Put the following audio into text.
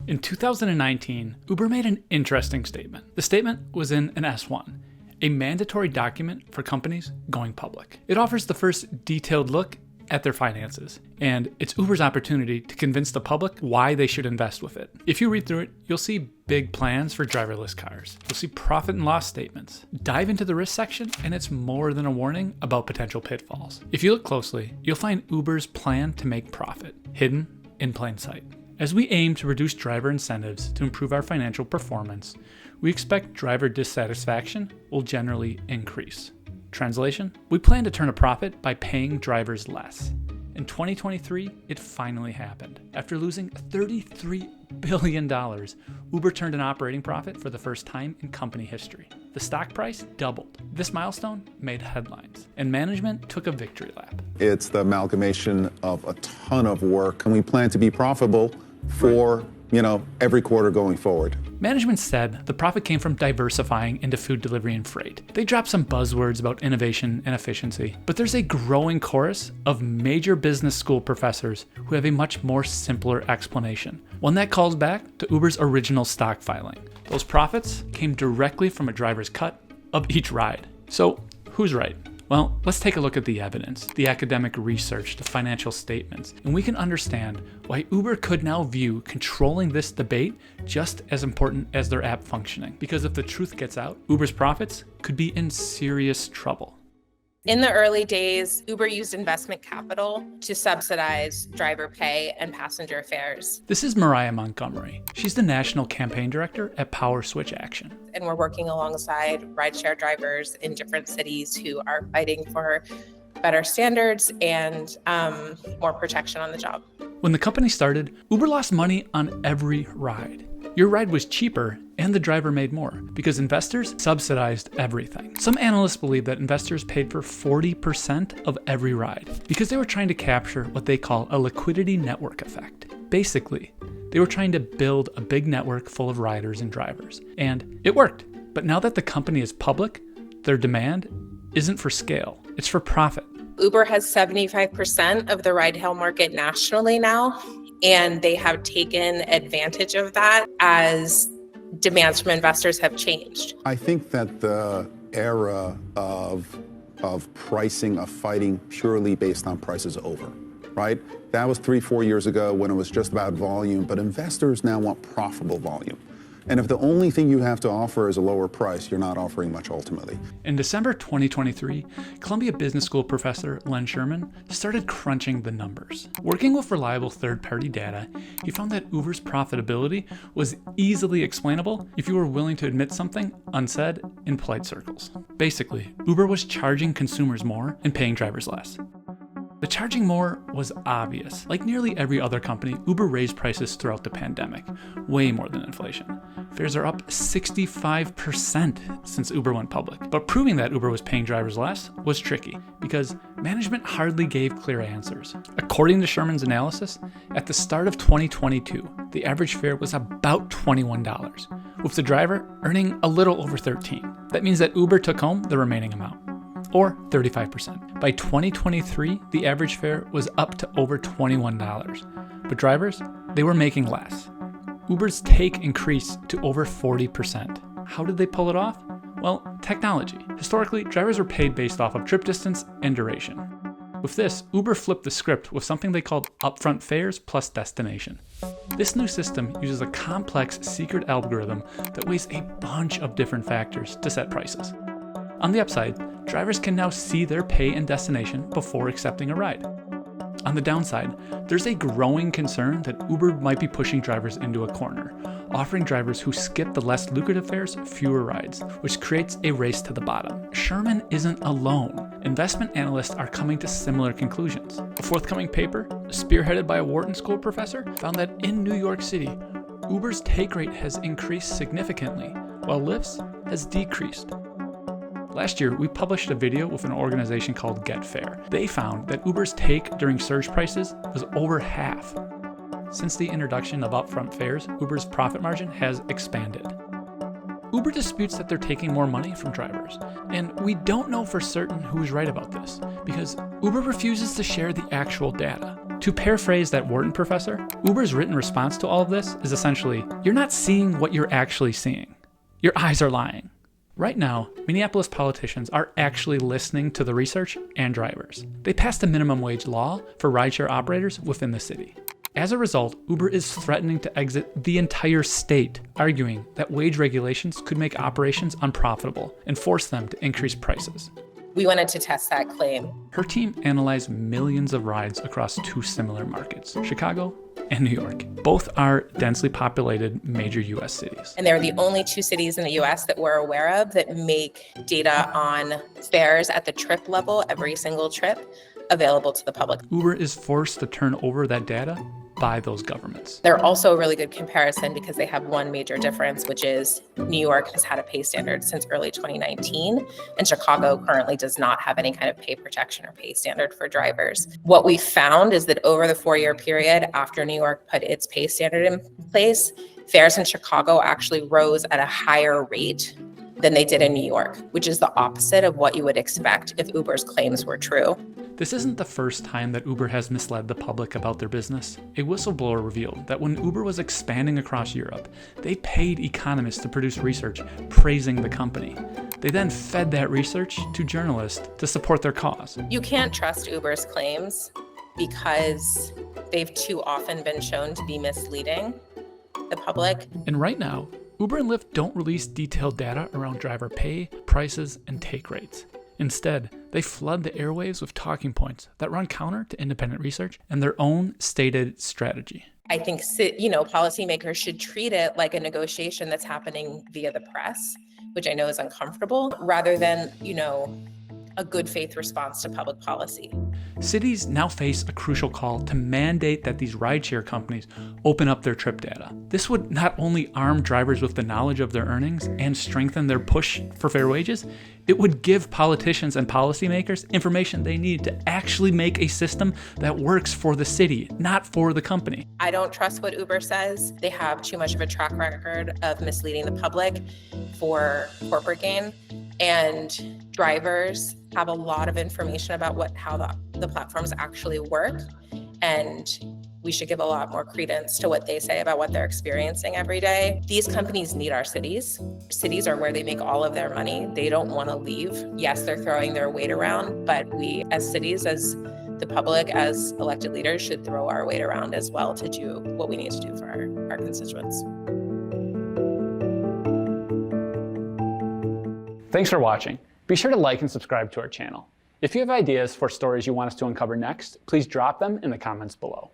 In 2019, Uber made an interesting statement. The statement was in an S1, a mandatory document for companies going public. It offers the first detailed look at their finances, and it's Uber's opportunity to convince the public why they should invest with it. If you read through it, you'll see big plans for driverless cars. You'll see profit and loss statements. Dive into the risk section, and it's more than a warning about potential pitfalls. If you look closely, you'll find Uber's plan to make profit, hidden in plain sight. As we aim to reduce driver incentives to improve our financial performance, we expect driver dissatisfaction will generally increase. Translation: we plan to turn a profit by paying drivers less. In 2023, it finally happened. After losing $33 billion, Uber turned an operating profit for the first time in company history. The stock price doubled. This milestone made headlines, and management took a victory lap. It's the amalgamation of a ton of work, and we plan to be profitable for, every quarter going forward. Management said the profit came from diversifying into food delivery and freight. They dropped some buzzwords about innovation and efficiency, but there's a growing chorus of major business school professors who have a much more simpler explanation, one that calls back to Uber's original stock filing. Those profits came directly from a driver's cut of each ride. So who's right? Well, let's take a look at the evidence, the academic research, the financial statements, and we can understand why Uber could now view controlling this debate just as important as their app functioning. Because if the truth gets out, Uber's profits could be in serious trouble. In the early days, Uber used investment capital to subsidize driver pay and passenger fares. This is Mariah Montgomery. She's the National Campaign Director at Power Switch Action. And we're working alongside rideshare drivers in different cities who are fighting for better standards and more protection on the job. When the company started, Uber lost money on every ride. Your ride was cheaper and the driver made more because investors subsidized everything. Some analysts believe that investors paid for 40% of every ride because they were trying to capture what they call a liquidity network effect. Basically, they were trying to build a big network full of riders and drivers, and it worked. But now that the company is public, their demand isn't for scale, it's for profit. Uber has 75% of the ride-hail market nationally now, and they have taken advantage of that as demands from investors have changed. I think that the era of pricing, of fighting purely based on price is over, right? That was 3-4 years ago when it was just about volume, but investors now want profitable volume. And if the only thing you have to offer is a lower price, you're not offering much ultimately. In December 2023, Columbia Business School professor Len Sherman started crunching the numbers. Working with reliable third-party data, he found that Uber's profitability was easily explainable if you were willing to admit something unsaid in polite circles. Basically, Uber was charging consumers more and paying drivers less. The charging more was obvious. Like nearly every other company, Uber raised prices throughout the pandemic, way more than inflation. Fares are up 65% since Uber went public. But proving that Uber was paying drivers less was tricky because management hardly gave clear answers. According to Sherman's analysis, at the start of 2022, the average fare was about $21, with the driver earning a little over $13. That means that Uber took home the remaining amount, or 35%. By 2023, the average fare was up to over $21, but drivers, they were making less. Uber's take increased to over 40%. How did they pull it off? Well, technology. Historically, drivers were paid based off of trip distance and duration. With this, Uber flipped the script with something they called upfront fares plus destination. This new system uses a complex secret algorithm that weighs a bunch of different factors to set prices. On the upside, drivers can now see their pay and destination before accepting a ride. On the downside, there's a growing concern that Uber might be pushing drivers into a corner, offering drivers who skip the less lucrative fares fewer rides, which creates a race to the bottom. Sherman isn't alone. Investment analysts are coming to similar conclusions. A forthcoming paper, spearheaded by a Wharton School professor, found that in New York City, Uber's take rate has increased significantly, while Lyft's has decreased. Last year, we published a video with an organization called Get Fair. They found that Uber's take during surge prices was over half. Since the introduction of upfront fares, Uber's profit margin has expanded. Uber disputes that they're taking more money from drivers, and we don't know for certain who's right about this, because Uber refuses to share the actual data. To paraphrase that Wharton professor, Uber's written response to all of this is essentially, you're not seeing what you're actually seeing. Your eyes are lying. Right now, Minneapolis politicians are actually listening to the research and drivers. They passed a minimum wage law for rideshare operators within the city. As a result, Uber is threatening to exit the entire state, arguing that wage regulations could make operations unprofitable and force them to increase prices. We wanted to test that claim. Her team analyzed millions of rides across two similar markets, Chicago and New York. Both are densely populated major US cities. And they're the only two cities in the US that we're aware of that make data on fares at the trip level, every single trip, available to the public. Uber is forced to turn over that data by those governments. They're also a really good comparison because they have one major difference, which is New York has had a pay standard since early 2019, and Chicago currently does not have any kind of pay protection or pay standard for drivers. What we found is that over the 4-year period after New York put its pay standard in place, fares in Chicago actually rose at a higher rate than they did in New York, which is the opposite of what you would expect if Uber's claims were true. This isn't the first time that Uber has misled the public about their business. A whistleblower revealed that when Uber was expanding across Europe, they paid economists to produce research praising the company. They then fed that research to journalists to support their cause. You can't trust Uber's claims because they've too often been shown to be misleading the public. And right now, Uber and Lyft don't release detailed data around driver pay, prices, and take rates. Instead, they flood the airwaves with talking points that run counter to independent research and their own stated strategy. I think, policymakers should treat it like a negotiation that's happening via the press, which I know is uncomfortable, rather than, a good faith response to public policy. Cities now face a crucial call to mandate that these rideshare companies open up their trip data. This would not only arm drivers with the knowledge of their earnings and strengthen their push for fair wages, it would give politicians and policymakers information they need to actually make a system that works for the city, not for the company. I don't trust what Uber says. They have too much of a track record of misleading the public for corporate gain. And drivers have a lot of information about how the platforms actually work. And we should give a lot more credence to what they say about what they're experiencing every day. These companies need our cities. Cities are where they make all of their money. They don't want to leave. Yes, they're throwing their weight around, but we as cities, as the public, as elected leaders, should throw our weight around as well to do what we need to do for our constituents. Thanks for watching. Be sure to like and subscribe to our channel. If you have ideas for stories you want us to uncover next, please drop them in the comments below.